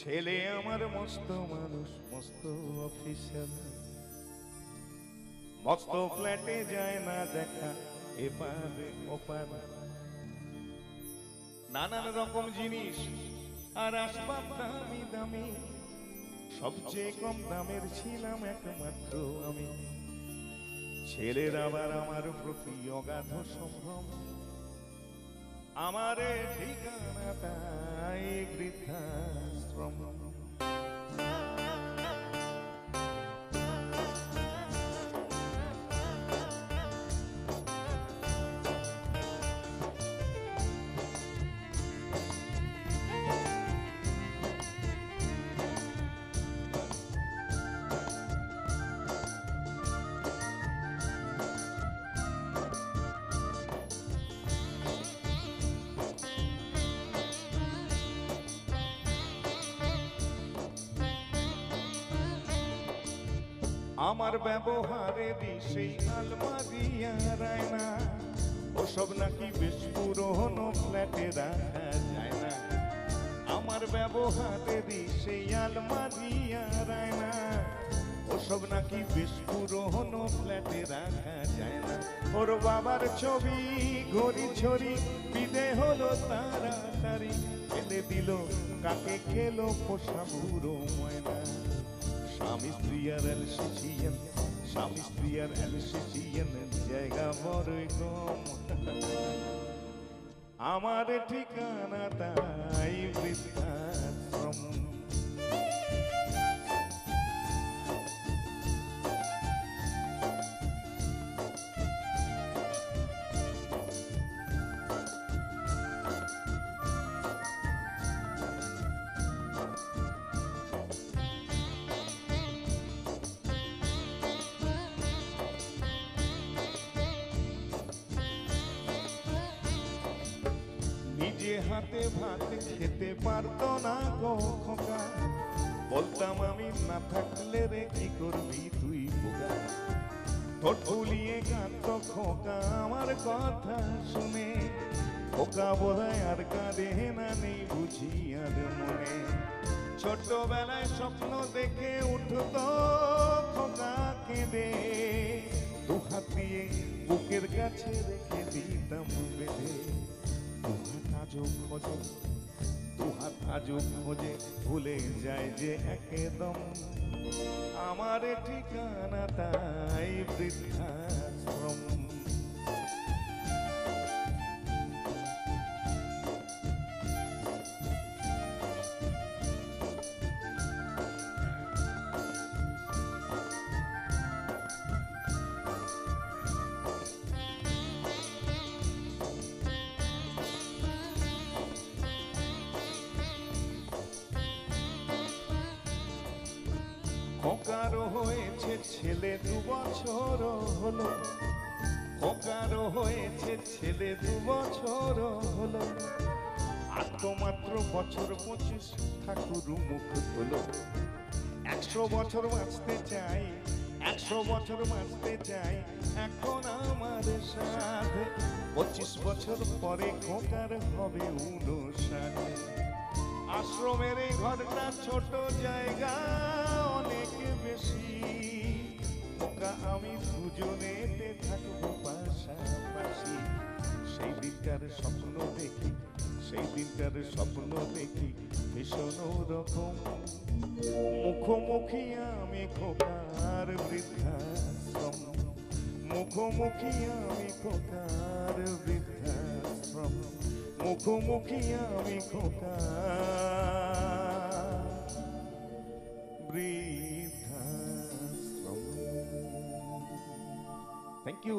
ছেলে আমার মস্ত মানুষ, মস্ত অফিসার, মস্ত ফ্ল্যাটে যায় না দেখা এপারে ওপারে, নানান রকম জিনিস আর আসবাব দামি দামি, সবচেয়ে কম দামের ছিলাম একমাত্র আমি। ছেলের আবার আমার প্রতি অগাধ সম্ভ্রম, আমার ঠিকানাটাই বৃদ্ধাশ্রম। আমার ব্যবহারে সেই আলমারি আর আয়না, ওসব নাকি বেশ পুরনো ফ্ল্যাটে রাখা যায় না। আমার ব্যবহারে সেই আলমারি আর আয়না, ওসব নাকি বেশ পুরনো ফ্ল্যাটে রাখা যায় না। ওর বাবার ছবি ঘড়ি ছড়ি বিদে হলো তাড়াতাড়ি, ফেলে দিল কাকে খেলো পোষা বুড়ো ময়না। স্বামী স্ত্রী আর এলসিসিএন, স্বামী স্ত্রী আর এলসিসিএন জায়গা বড়ই কম। আমার ঠিকানাটাই বৃদ্ধাশ্রম। নিজে হাতে ভাত খেতে পারতো না গো খোকা, বলতাম আমি না থাকলে রে কি করবি তুই বোকা। ঠোঁট ফুলিয়ে কাঁদতো খোকা আমার কথা শুনে, খোকা বোধহয় আর কাঁদে না, নেই বুঝি আর মনে। ছোটবেলায় স্বপ্ন দেখে উঠতো খোকা কেঁদে, দু হাত দিয়ে বুকের কাছে রেখে দিতাম বেঁধে। দুহাত আজও খোঁজে ভুলে যায় যে একদম, আমার ঠিকানাটাই বৃদ্ধাশ্রম। খোকারও হয়েছে ছেলে 2 বছর হলো, খোকারও হয়েছে ছেলে 2 বছর হলো। আর তো মাত্র বছর 25, ঠাকুর মুখ হলো। 100 বছর বাঁচতে চাই, 100 বছর বাঁচতে চাই, এখন আমার সাথে 25 বছর পরে খোকার হবে 59। আশ্রমের এই ঘরটা ছোট জায়গা অনেক বেশি, খোকা আমি দুজনেতে থাকবো পাশাপাশি। সেই দিনকার স্বপ্ন দেখি, সেই দিনকার স্বপ্ন দেখি ভীষণ রকম। মুখোমুখি আমি খোকার বৃদ্ধাশ্রম, মুখোমুখি আমি খোকার বৃদ্ধাশ্রম, মুখোমুখি আমি খোকার বৃদ্ধাশ্রম। Thank you.